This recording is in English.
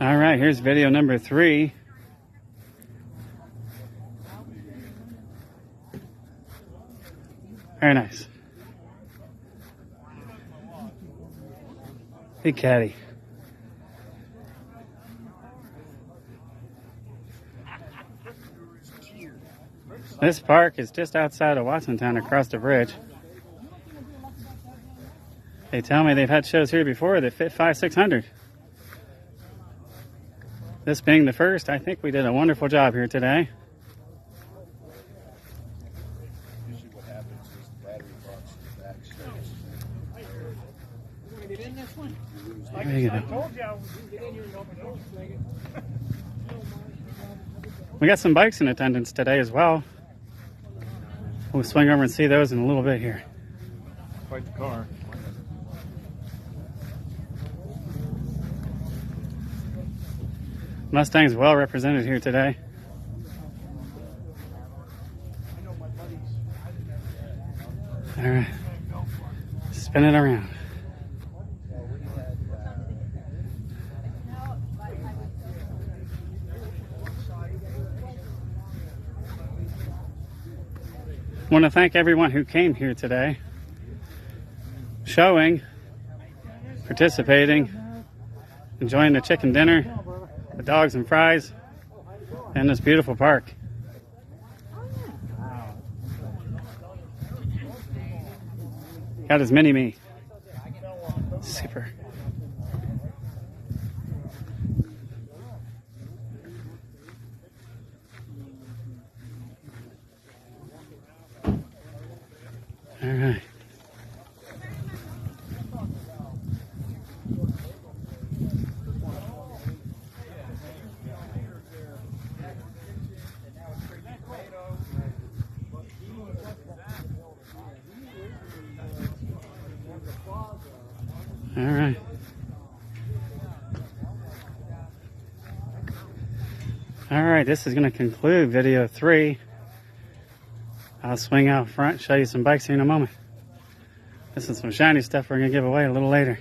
All right, here's video number 3. Very nice. Big caddy. This park is just outside of Watsontown across the bridge. They tell me they've had shows here before that fit 500-600. This being the first, I think we did a wonderful job here today. Usually what happens is the battery box is back shuts. Get in this one? There you go. I told you I was going to get in here and open it. We got some bikes in attendance today as well. We'll swing over and see those in a little bit here. Quite the car. Mustang's well represented here today. All right, spin it around. I want to thank everyone who came here today, showing, participating, enjoying the chicken dinner, the dogs and fries, and this beautiful park. Got his mini-me. Super. All right. All right. All right, this is going to conclude video 3. I'll swing out front, show you some bikes here in a moment. This is some shiny stuff we're going to give away a little later.